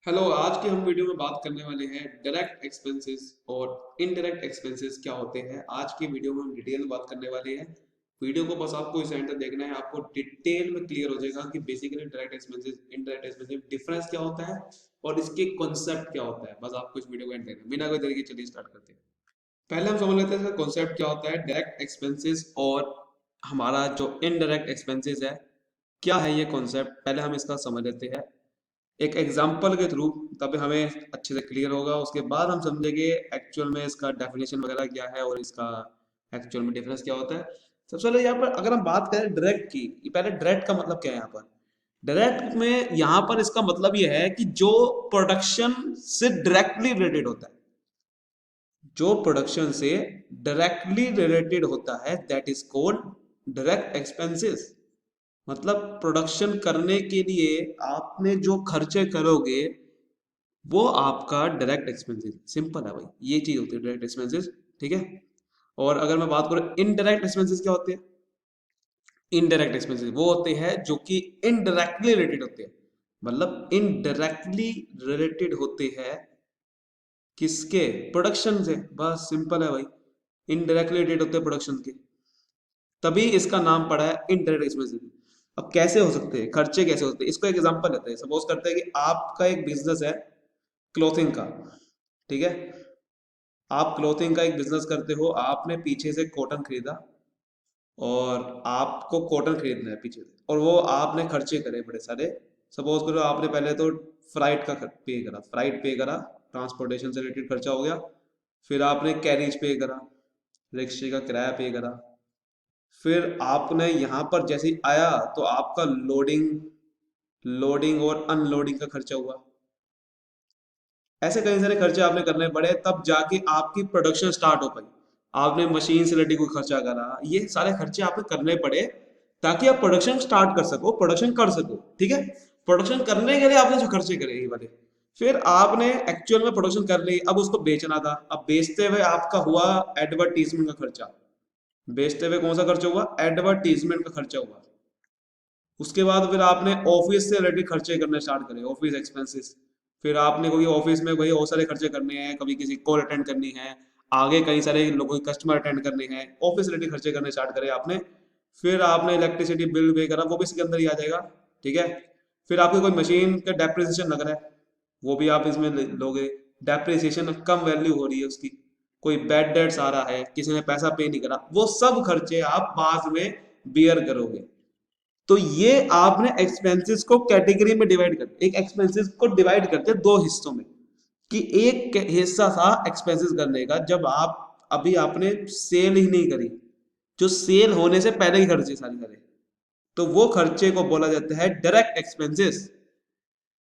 Hello. आज की हम वीडियो में बात करने वाले हैं डायरेक्ट एक्सपेंसेस और इनडायरेक्ट एक्सपेंसेस क्या होते हैं। आज की वीडियो में हम डिटेल में बात करने वाले हैं। वीडियो को बस आपको इस एंड तक देखना है, आपको डिटेल में क्लियर हो जाएगा कि basically direct expenses indirect expenses difference क्या होता है और इसके कॉन्सेप्ट क्या होता है। बस आपको इस वीडियो को एंड देखना है। बिना कोई देरी के चलिए स्टार्ट करते हैं। पहले हम समझ लेते हैं इसका कॉन्सेप्ट क्या होता है डायरेक्ट एक्सपेंसेस और हमारा जो इनडायरेक्ट एक्सपेंसेस है क्या है ये कॉन्सेप्ट। पहले हम इसका समझ लेते हैं एक एग्जाम्पल के थ्रू, तब हमें अच्छे से क्लियर होगा। उसके बाद हम समझेंगे एक्चुअल में इसका डेफिनेशन वगैरह क्या है और इसका एक्चुअल में डिफरेंस क्या होता है। सबसे पहले यहाँ पर अगर हम बात करें डायरेक्ट की, पहले डायरेक्ट का मतलब क्या है। यहाँ पर डायरेक्ट में यहाँ पर इसका मतलब यह है कि जो प्रोडक्शन से डायरेक्टली रिलेटेड होता है, जो प्रोडक्शन से डायरेक्टली रिलेटेड होता है, that is called direct expenses. मतलब प्रोडक्शन करने के लिए आपने जो खर्चे करोगे वो आपका डायरेक्ट एक्सपेंसेस। सिंपल है भाई, ये चीज होती है डायरेक्ट एक्सपेंसेस। ठीक है। और अगर मैं बात करूं इनडायरेक्ट एक्सपेंसेस क्या होते हैं, इनडायरेक्ट एक्सपेंसेस वो होते हैं जो कि इनडायरेक्टली रिलेटेड होते हैं। मतलब इनडायरेक्टली रिलेटेड होते हैं किसके, प्रोडक्शन से। बस सिंपल है भाई, इनडायरेक्टली रिलेटेड होते हैं प्रोडक्शन के, तभी इसका नाम पड़ा है इनडायरेक्ट एक्सपेंसेस। अब कैसे हो सकते हैं खर्चे, कैसे होते हैं, इसको एक एग्जांपल लेते हैं। सपोज करते हैं कि आपका एक बिजनेस है क्लोथिंग का। ठीक है। आप क्लोथिंग का एक बिजनेस करते हो, आपने पीछे से कॉटन खरीदा और आपको कॉटन खरीदना है पीछे से, और वो आपने खर्चे करे बड़े सारे। सपोज करो आपने पहले तो फ्लाइट का पे करा, फ्लाइट पे करा, ट्रांसपोर्टेशन से रिलेटेड खर्चा हो गया। फिर आपने कैरेज पे करा, रिक्शे का किराया पे करा। फिर आपने यहाँ पर जैसे ही आया तो आपका लोडिंग लोडिंग और अनलोडिंग का खर्चा हुआ। ऐसे कई सारे खर्चे आपने करने पड़े, तब जाके आपकी प्रोडक्शन स्टार्ट हो पाई। आपने मशीन से रिलेटेड कोई खर्चा करा, ये सारे खर्चे आपने करने पड़े ताकि आप प्रोडक्शन स्टार्ट कर सको, प्रोडक्शन कर सको। ठीक है। प्रोडक्शन करने के लिए आपने जो खर्चे करे ये वाले, फिर आपने एक्चुअल में प्रोडक्शन कर ली, अब उसको बेचना था। अब बेचते हुए आपका हुआ एडवर्टीजमेंट का खर्चा। बेचते हुए कौन सा खर्चा हुआ, एडवर्टीजमेंट का खर्चा हुआ। उसके बाद फिर आपने ऑफिस से रिलेटेड खर्चे करने स्टार्ट करे, ऑफिस एक्सपेंसेस। फिर आपने कोई ऑफिस में भाई बहुत सारे खर्चे करने हैं, कभी किसी कॉल अटेंड करनी है, आगे कई सारे लोगों की कस्टमर अटेंड करने हैं, ऑफिस रिलेटेड खर्चे करने स्टार्ट करे आपने। फिर आपने इलेक्ट्रिसिटी बिल पे करा, वो भी इसके अंदर ही आ जाएगा। ठीक है। फिर आपकी कोई मशीन का डेप्रिसिएशन लग रहा है, वो भी आप इसमें लोगे। डेप्रिसिएशन कम वैल्यू हो रही है उसकी, कोई बैड डेट्स आ रहा है, किसी ने पैसा पे नहीं करा, वो सब खर्चे आप बाद में बियर करोगे। तो ये आपने एक्सपेंसेस को कैटेगरी में डिवाइड कर, एक एक्सपेंसेस को डिवाइड करते हैं दो हिस्सों में। कि एक हिस्सा था एक्सपेंसेस करने का जब आप अभी आपने सेल ही नहीं करी, जो सेल होने से पहले ही खर्चे सारे करे, तो वो खर्चे को बोला जाता है डायरेक्ट एक्सपेंसेस।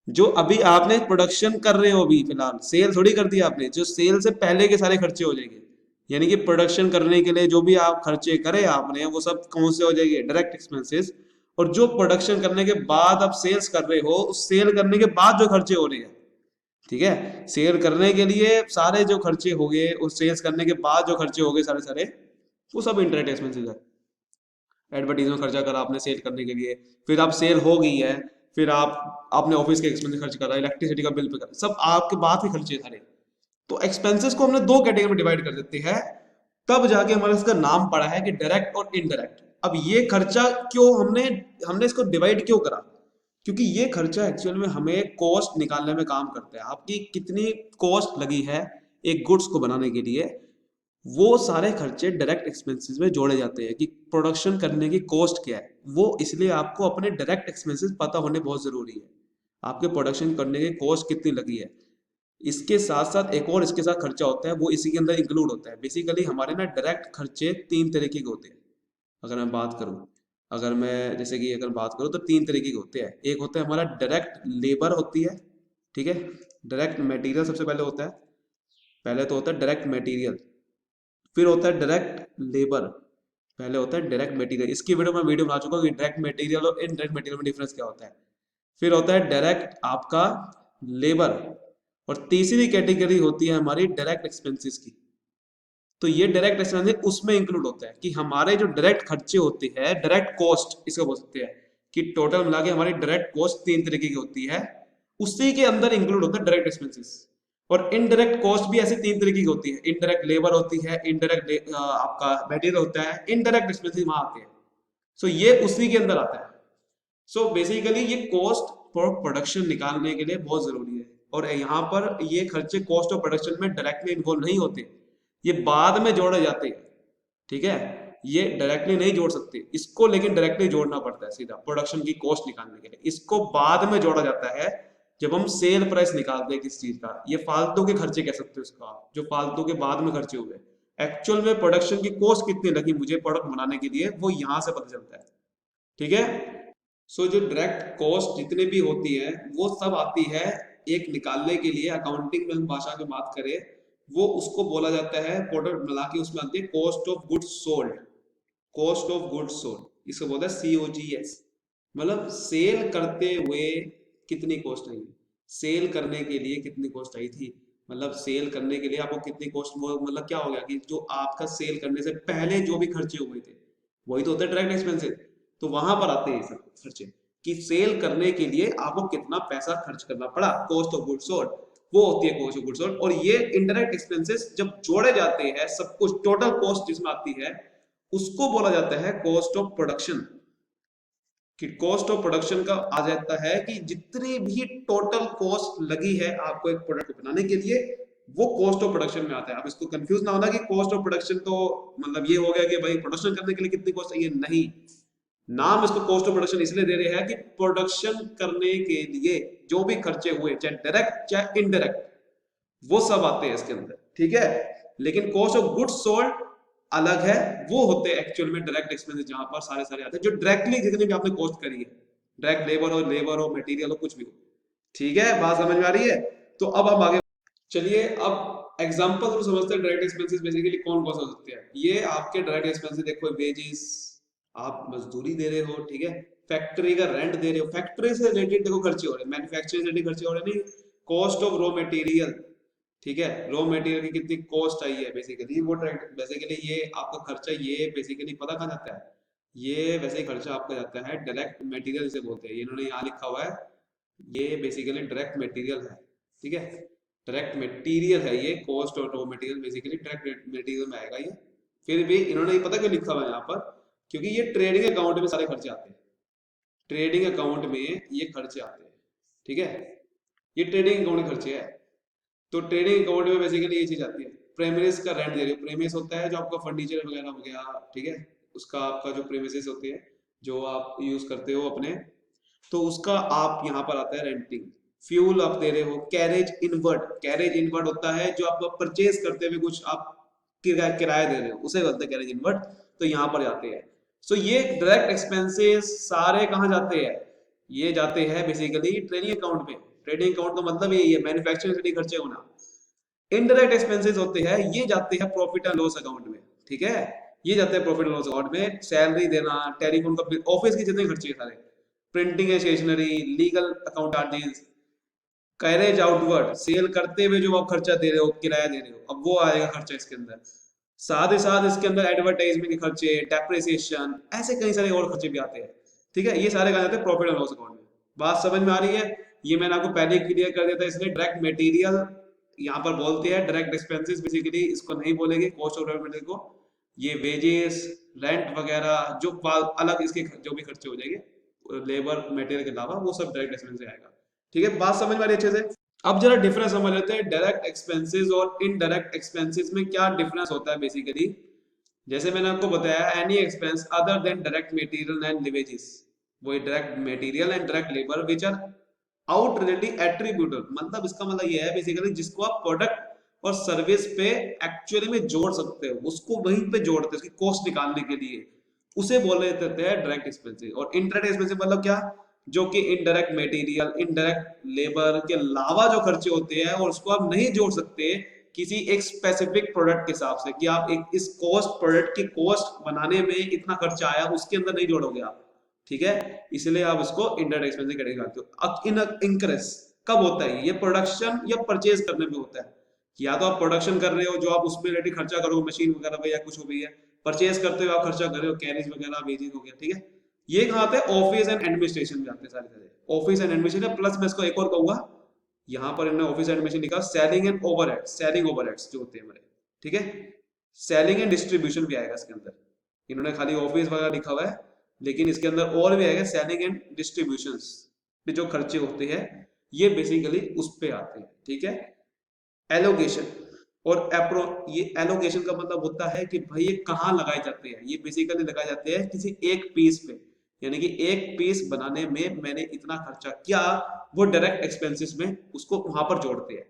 जो अभी आपने प्रोडक्शन कर रहे हो, अभी फिलहाल सेल थोड़ी कर दी आपने, जो सेल से पहले के सारे खर्चे हो जाएंगे। यानी कि प्रोडक्शन करने के लिए जो भी आप खर्चे करे आपने, वो सब कौन से हो जाएंगे, डायरेक्ट एक्सपेंसेस। और जो प्रोडक्शन करने के बाद आप सेल्स कर रहे हो, उस सेल करने के बाद जो खर्चे हो रहे हैं, ठीक है, सेल करने के लिए सारे जो खर्चे हो गए, उस सेल्स करने के बाद जो खर्चे हो गए सारे सारे, वो सब इंटरनेट एक्सपेंसेस है। एडवर्टीजमेंट खर्चा करा आपने सेल करने के लिए, फिर आप सेल हो गई है, फिर आप आपने ऑफिस के एक्सपेंस खर्च करा, इलेक्ट्रिसिटी का बिल पे करा, सब आपके बाद के खर्चे सारे। तो एक्सपेंसेस को हमने दो कैटेगरी में डिवाइड कर देते हैं, तब जाके हमारे इसका नाम पड़ा है कि डायरेक्ट और इनडायरेक्ट। अब ये खर्चा क्यों हमने हमने इसको डिवाइड क्यों करा, क्योंकि ये खर्चा एक्चुअल में हमें कॉस्ट निकालने में काम करता है। आपकी कितनी कॉस्ट लगी है एक गुड्स को बनाने के लिए, वो सारे खर्चे डायरेक्ट एक्सपेंसेस में जोड़े जाते हैं। कि प्रोडक्शन करने की कॉस्ट क्या है, वो इसलिए आपको अपने डायरेक्ट एक्सपेंसेस पता होने बहुत जरूरी है। आपके प्रोडक्शन करने की कॉस्ट कितनी लगी है, इसके साथ साथ एक और इसके साथ खर्चा होता है, वो इसी के अंदर इंक्लूड होता है। बेसिकली हमारे ना डायरेक्ट खर्चे तीन तरीके के होते हैं। अगर मैं बात करूं, अगर मैं जैसे कि अगर बात करूं तो तीन तरीके के होते हैं। एक होता है हमारा डायरेक्ट लेबर होती है। ठीक है। डायरेक्ट मटेरियल सबसे पहले होता है, पहले तो होता है डायरेक्ट मटेरियल, फिर होता है डायरेक्ट लेबर, पहले होता है डायरेक्ट मटेरियल। इसकी वीडियो बना चुका हूँ कि डायरेक्ट मटेरियल और इनडायरेक्ट मटेरियल में डिफरेंस क्या होता है। फिर होता है डायरेक्ट आपका लेबर, और तीसरी कैटेगरी होती है हमारी डायरेक्ट एक्सपेंसेस की। तो ये डायरेक्ट एक्सपेंसेस उसमें इंक्लूड होता है कि हमारे जो डायरेक्ट खर्चे होते हैं, डायरेक्ट कॉस्ट इसको बोल सकते हैं। कि टोटल मिला के हमारी डायरेक्ट कॉस्ट तीन तरीके की होती है, उसी के अंदर इंक्लूड होता है डायरेक्ट एक्सपेंसेस। और इनडायरेक्ट कॉस्ट भी ऐसी तीन तरीके की होती है, इनडायरेक्ट लेबर होती है, इनडायरेक्ट आपका मटेरियल होता है, इनडायरेक्ट एक्सपेंसेस वहां आते हैं। सो ये उसी के अंदर आता है। सो बेसिकली ये कॉस्ट फॉर प्रोडक्शन निकालने के लिए बहुत जरूरी है। और यहाँ पर ये खर्चे कॉस्ट ऑफ प्रोडक्शन में डायरेक्टली इन्वॉल्व नहीं होते, ये बाद में जोड़े जाते हैं। ठीक है, ये डायरेक्टली नहीं जोड़ सकते इसको, लेकिन डायरेक्टली जोड़ना पड़ता है सीधा प्रोडक्शन की कॉस्ट निकालने के लिए। इसको बाद में जोड़ा जाता है जब हम सेल प्राइस निकालते हैं किसी चीज का। ये फालतू के खर्चे कह सकते हो इसको आप, जो फालतू के बाद में खर्चे हुए। एक्चुअल में प्रोडक्शन की कॉस्ट कितनी लगी मुझे प्रोडक्ट बनाने के लिए, वो यहाँ से पता चलता है। ठीक है, सो जो डायरेक्ट कॉस्ट जितने भी होती है वो सब आती है एक निकालने के लिए। अकाउंटिंग में हम भाषा की बात करें, वो उसको बोला जाता है प्रोडक्ट मिला के, उसमें आती है cost of goods sold. Cost of goods sold इसको बोलते हैं COGS। मतलब सेल करते हुए कितनी कॉस्ट आई, सेल करने के लिए कितनी कॉस्ट आई थी। मतलब सेल करने के लिए आपको कितनी कॉस्ट, वो मतलब क्या हो गया कि जो आपका सेल करने से पहले जो भी खर्चे हुए थे वही तो होते हैं डायरेक्ट एक्सपेंसेस। तो वहां पर आते हैं सब खर्चे कि सेल करने के लिए आपको कितना पैसा खर्च करना पड़ा, कॉस्ट ऑफ गुड्स सोल्ड वो होती है कॉस्ट ऑफ गुड्स सोल्ड। और ये इनडायरेक्ट एक्सपेंसेस जब जोड़े जाते हैं सब कुछ टोटल कॉस्ट जिसमें आती है उसको बोला जाता है कॉस्ट ऑफ प्रोडक्शन। कि कॉस्ट ऑफ प्रोडक्शन का आ जाता है कि जितनी भी टोटल कॉस्ट लगी है आपको एक प्रोडक्ट बनाने के लिए वो कॉस्ट ऑफ प्रोडक्शन में आता है। अब इसको कंफ्यूज ना होना कि कॉस्ट ऑफ प्रोडक्शन तो मतलब ये हो गया कि भाई प्रोडक्शन करने के लिए कितनी कॉस्ट चाहिए, नहीं। नाम इसको कॉस्ट ऑफ प्रोडक्शन इसलिए दे रहे हैं कि प्रोडक्शन करने के लिए जो भी खर्चे हुए चाहे डायरेक्ट चाहे इनडायरेक्ट वो सब आते हैं इसके अंदर। ठीक है, लेकिन कॉस्ट ऑफ गुड्स सोल्ड अलग है, वो होते हैं एक्चुअल में डायरेक्ट एक्सपेंसेस जहां पर सारे सारे आते हैं जो डायरेक्टली जितनी भी आपने कॉस्ट करी है, डायरेक्ट लेबर हो मटेरियल हो कुछ भी हो। ठीक है, बात समझ में आ रही है। तो अब हम आगे चलिए, अब एग्जांपल तो समझते हैं डायरेक्ट एक्सपेंसेस बेसिकली कौन कौन से हो सकते हैं। ये आपके डायरेक्ट एक्सपेंसेस देखो, वेजेस आप मजदूरी दे रहे हो, ठीक है, फैक्ट्री का रेंट दे रहे हो, फैक्ट्री से रिलेटेड देखो खर्चे हो रहे हैं, मैन्युफैक्चरिंग से रिलेटेड खर्चे हो रहे हैं, नहीं। कॉस्ट ऑफ रॉ मटेरियल, ठीक है, रॉ मटेरियल की कितनी कॉस्ट आई है बेसिकली वो बेसिकली ये आपका खर्चा, ये बेसिकली पता कहाँ जाता है, ये वैसे ही खर्चा आपका जाता है डायरेक्ट मटेरियल से बोलते हैं। ये इन्होंने यहाँ लिखा हुआ है, ये बेसिकली डायरेक्ट मटेरियल है। ठीक है, डायरेक्ट मटेरियल है ये, कॉस्ट और raw material basically direct material में आएगा ये। फिर भी इन्होंने ये पता क्यों लिखा हुआ है यहाँ पर, क्योंकि ये ट्रेडिंग अकाउंट में सारे खर्चे आते हैं, ट्रेडिंग अकाउंट में ये खर्चे आते हैं। ठीक है, ये ट्रेडिंग अकाउंट के खर्चे है। तो ट्रेडिंग अकाउंट में बेसिकली ये चीज आती है। प्रेमिस का रेंट दे रहे हो, प्रेमिस होता है जो आपका फर्नीचर वगैरह हो गया, ठीक है, उसका आपका जो प्रेमिसेस होते हैं जो आप यूज करते हो अपने, तो उसका आप यहाँ पर आता है रेंटिंग। फ्यूल आप दे रहे हो, कैरेज इनवर्ड, कैरेज इनवर्ड होता है जो आप परचेज करते हुए कुछ आप किराया दे रहे हो, उसे बोलते हैं कैरेज इनवर्ड। तो यहाँ पर जाते हैं। सो ये डायरेक्ट एक्सपेंसेस सारे कहाँ जाते हैं, ये जाते हैं बेसिकली ट्रेडिंग अकाउंट में। ट्रेडिंग अकाउंट का मतलब यही है, मैन्युफैक्चरिंग से खर्चे होना। इनडायरेक्ट एक्सपेंसेस होते हैं, ये जाते हैं प्रॉफिट एंड लॉस अकाउंट में। ठीक है, ये जाते हैं प्रॉफिट एंड लॉस अकाउंट में, सैलरी देना, टेलीफोन का बिल, ऑफिस के जितने खर्चे सारे, प्रिंटिंग है, stationery, legal account charges, carriage outward, sale करते हुए जो आप खर्चा दे रहे हो, किराया दे रहे हो, अब वो आएगा खर्चा इसके अंदर। साथ ही साथ इसके अंदर एडवर्टाइजमेंट के खर्चे, डेप्रिसिएशन, ऐसे कई सारे और खर्चे भी आते हैं। ठीक है, ये सारे कहा जाते हैं प्रॉफिट एंड लॉस अकाउंट में। बात समझ में आ रही है, ये मैंने आपको पहले क्लियर कर दिया था, इसलिए डायरेक्ट मटेरियल यहाँ पर बोलते हैं, डायरेक्ट एक्सपेंसेस बेसिकली इसको नहीं बोलेंगे कॉस्ट ऑफ मटेरियल को। ये वेजेस, रेंट वगैरह जो अलग इसके जो भी खर्चे हो जाएंगे लेबर मटेरियल के अलावा, वो सब डायरेक्ट एक्सपेंस आएगा। ठीक है, बात समझ में आ रही है अच्छे से। अब जरा डिफरेंस समझ लेते हैं, डायरेक्ट एक्सपेंसेस और इनडायरेक्ट एक्सपेंसेस में क्या डिफरेंस होता है बेसिकली। जैसे मैंने आपको बताया, any expense other than direct material and wages, वो direct material and direct labour which are out relative attributable, मतलब इसका मतलब ये है बेसिकली जिसको आप प्रोडक्ट और सर्विस पे एक्चुअली में जोड़ सकते हो, उसको वहीं पे जोड़ते हैं उसकी कॉस्ट निकालने के लिए, उसे बोले जाते हैं डायरेक्ट एक्सपेंसेस। और इनडायरेक्ट एक्सपेंसेस मतलब क्या, जो कि इनडायरेक्ट मटेरियल, इनडायरेक्ट लेबर के अलावा जो खर्चे होते हैं और उसको आप नहीं जोड़ सकते किसी एक स्पेसिफिक प्रोडक्ट के हिसाब से, कि आप एक इस कॉस्ट प्रोडक्ट की कॉस्ट बनाने में इतना खर्चा आया उसके अंदर नहीं जोड़ोगे आप। ठीक है, इसलिए आप इसको इनडायरेक्ट एक्सपेंस कैटेगरी करते हो। अब इंक्रेस कब होता है, ये प्रोडक्शन या परचेज करने में होता है। या तो आप प्रोडक्शन कर रहे हो जो आप उसमें रिलेटेड खर्चा करोगे मशीन वगैरह पे या कुछ हो गई है, परचेज करते हो आप खर्चा कर रहे हो कैरेज वगैरह वेजेस हो गया। ठीक है, ये कहाँ आते हैं, ऑफिस एंड एडमिनिस्ट्रेशन में आते हैं सारे सारे, ऑफिस एंड एडमिनिस्ट्रेशन। प्लस मैं इसको एक और कहूंगा, यहाँ पर इन्होंने ऑफिस एंड एडमिनिस्ट्रेशन लिखा, selling and overhead, selling overheads जो होते हैं हमारे, ठीक है। सेलिंग एंड डिस्ट्रीब्यूशन भी आएगा इसके अंदर, इन्होंने खाली ऑफिस वगैरह लिखा हुआ है, लेकिन इसके अंदर और भी आएगा सेलिंग एंड डिस्ट्रीब्यूशन पे जो खर्चे होते हैं, ये बेसिकली उस पे आते हैं, ठीक है। एलोकेशन और एप्रो, ये एलोकेशन का मतलब होता है कि भाई ये कहाँ लगाए जाते हैं, ये बेसिकली लगाए जाते हैं किसी एक पीस पे, यानी कि एक पीस बनाने में मैंने इतना खर्चा किया, वो डायरेक्ट एक्सपेंसेस में उसको वहां पर जोड़ते हैं।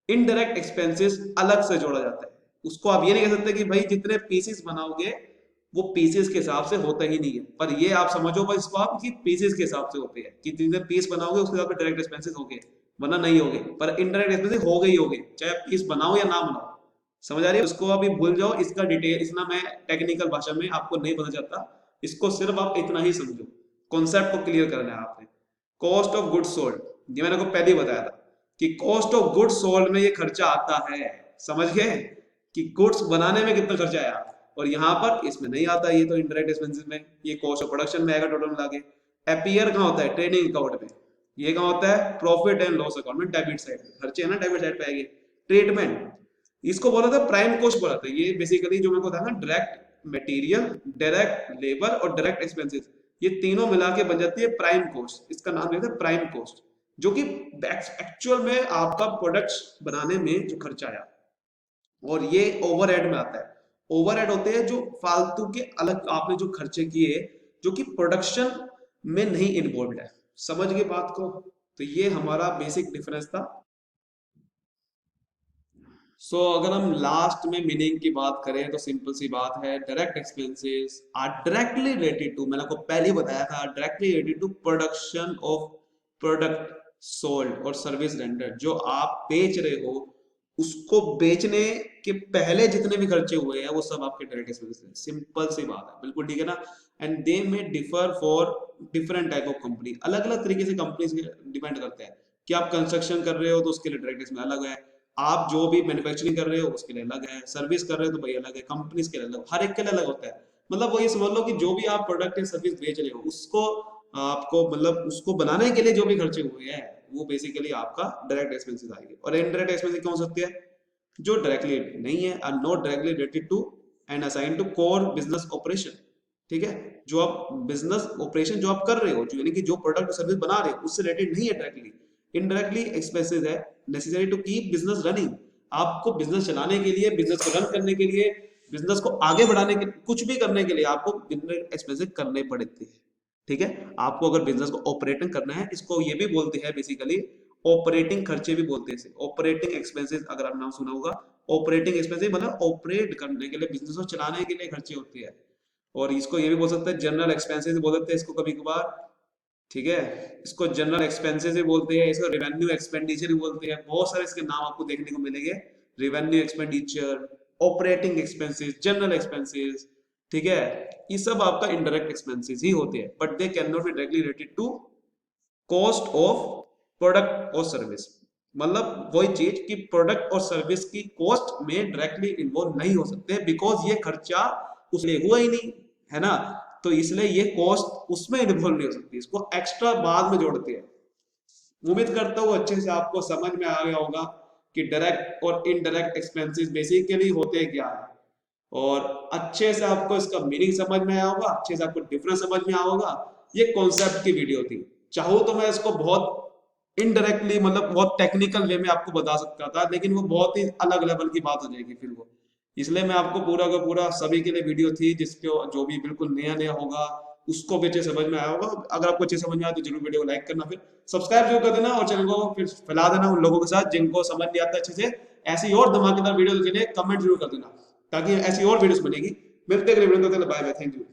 इनडायरेक्ट एक्सपेंसेस अलग से जोड़ा जाता है, उसको आप ये नहीं कह सकते कि भाई जितने पीसेस बनाओगे वो पीसेस के हिसाब से होता ही नहीं है, पर ये आप समझो बस इसको आप कि पीसेस के हिसाब से होते हैं, कि जितने पीस बनाओगे उसके हिसाब से डायरेक्ट एक्सपेंसेस होंगे, वरना नहीं होगे, पर इनडायरेक्ट एक्सपेंसेस हो गए ही होगे, चाहे आप पीस बनाओ या ना बनाओ। समझ आ रही है, उसको अभी भूल जाओ, इसका डिटेल इतना मैं टेक्निकल भाषा में आपको नहीं बता चाहता, इसको सिर्फ आप इतना ही समझो, कॉन्सेप्ट को क्लियर करना है आपने। कॉस्ट ऑफ गुड्स सोल्ड, ये मैंने को पहले ही बताया था कि कॉस्ट ऑफ गुड्स सोल्ड में ये खर्चा आता है, समझ गए कि गुड्स बनाने में कितना खर्चा आया, और यहाँ पर इसमें नहीं आता, ये तो इनडायरेक्ट एक्सपेंसेस में, ये कॉस्ट ऑफ प्रोडक्शन में आएगा टोटल मिला के। अपीयर कहाँ होता है, ट्रेडिंग अकाउंट में, ये कहाँ होता है, प्रॉफिट एंड लॉस अकाउंट में, डेबिट साइड में खर्चे है ना, डेबिट साइड पे आएंगे। ट्रीटमेंट, इसको बोला था प्राइम कॉस्ट बोला था, ये बेसिकली जो मेरे को था ना, डायरेक्ट मटेरियल, डायरेक्ट लेबर और डायरेक्ट एक्सपेंसेस, ये तीनों मिला के बन जाती है प्राइम कॉस्ट, इसका नाम लेते हैं प्राइम कॉस्ट, जो कि एक्चुअल में आपका प्रोडक्ट्स बनाने में जो खर्चा आया, और ये ओवरहेड में आता है। ओवरहेड होते हैं जो फालतू के अलग आपने जो खर्चे किए, जो कि प्रोडक्शन में नहीं इन्वॉल्व है, समझ गए बात को। तो ये हमारा बेसिक डिफरेंस था। अगर हम लास्ट में मीनिंग की बात करें तो सिंपल सी बात है, direct expenses are directly related to, मैंने आपको पहले ही बताया था, directly related to production of product sold और सर्विस रेंडर, जो आप बेच रहे हो उसको बेचने के पहले जितने भी खर्चे हुए हैं वो सब आपके डायरेक्ट एक्सपेंसेस हैं, सिंपल सी बात है, बिल्कुल ठीक है ना। एंड दे में differ for different type of company, अलग अलग तरीके से कंपनी डिपेंड करते हैं, कि आप कंस्ट्रक्शन कर रहे हो तो उसके लिए डायरेक्ट एक्सपेंस अलग है, आप जो भी मैन्युफैक्चरिंग कर रहे हो उसके लिए अलग है, सर्विस कर रहे हो तो भाई अलग है, कंपनीज के लिए अलग, हर एक के लिए अलग होता है। मतलब वो ये समझ लो कि जो भी आप प्रोडक्ट या सर्विस बेच रहे हो उसको आपको, मतलब उसको बनाने के लिए जो भी खर्चे हुए हैं वो बेसिकली आपका डायरेक्ट एक्सपेंसेस आएंगे। और इनडायरेक्ट एक्सपेंसेस कौन हो सकते हैं, जो डायरेक्टली नहीं है, are not directly related to and assign to core business operation, ठीक है। जो आप बिजनेस ऑपरेशन जो आप कर रहे हो, जो यानी कि जो प्रोडक्ट सर्विस बना रहे हो उससे रिलेटेड नहीं है डायरेक्टली। इनडायरेक्टली एक्सपेंसेस है necessary to keep business running, आपको बिजनेस चलाने के लिए, बिजनेस को रन करने के लिए, बिजनेस को आगे बढ़ाने के, कुछ भी करने के लिए आपको इनडायरेक्ट एक्सपेंसेस करने पड़ते हैं, ठीक है। आपको अगर बिजनेस को ऑपरेटिंग करना है, इसको ये भी बोलते हैं बेसिकली ऑपरेटिंग खर्चे भी बोलते हैं, ऑपरेटिंग एक्सपेंसेस, अगर आप नाम सुना होगा, ऑपरेटिंग एक्सपेंसेस मतलब ऑपरेट करने के लिए, बिजनेस को चलाने के लिए खर्चे होते हैं। और इसको ये भी बोल सकते हैं जनरल एक्सपेंसेस बोल सकते हैं इसको कभी कभार, ठीक है। इसको जनरल एक्सपेंसेस भी बोलते हैं, इसको रेवेन्यू एक्सपेंडिचर भी बोलते हैं, बहुत सारे इसके नाम आपको देखने को मिलेंगे, revenue expenditure, operating expenses, general expenses, ठीक है। ये सब आपका इनडायरेक्ट एक्सपेंसेस ही होते हैं, but they can not be directly related to cost of product और सर्विस, मतलब वही चीज कि प्रोडक्ट और सर्विस की कॉस्ट में डायरेक्टली इन्वॉल्व नहीं हो सकते, बिकॉज ये खर्चा उसने हुआ ही नहीं है ना, तो इसलिए ये कॉस्ट उसमें इन्वॉल्व नहीं हो सकती, इसको एक्स्ट्रा बाद में जोड़ते हैं। उम्मीद करता हूँ अच्छे से आपको समझ में आ गया होगा कि डायरेक्ट और इनडायरेक्ट एक्सपेंसेस बेसिकली होते क्या है, और अच्छे से आपको इसका मीनिंग समझ में आया होगा, अच्छे से आपको डिफरेंस समझ में आया होगा। ये कॉन्सेप्ट की वीडियो थी, चाहो तो मैं इसको बहुत इनडायरेक्टली, मतलब बहुत टेक्निकल वे में आपको बता सकता था, लेकिन वो बहुत ही अलग लेवल की बात हो जाएगी फिर वो, इसलिए मैं आपको पूरा का पूरा सभी के लिए वीडियो थी, जिसको जो भी बिल्कुल नया नया होगा उसको भी अच्छे समझ में आया होगा। अगर आपको अच्छे समझ में आया तो जरूर वीडियो को लाइक करना, फिर सब्सक्राइब जरूर कर देना, और चैनल को फिर फैला देना उन लोगों के साथ जिनको समझ नहीं आता अच्छे से। ऐसी और धमाकेदार वीडियो के लिए कमेंट जरूर कर देना, ताकि ऐसी और वीडियोस बनेगी। मिलते हैं अगले वीडियो में, बाय बाय, थैंक यू।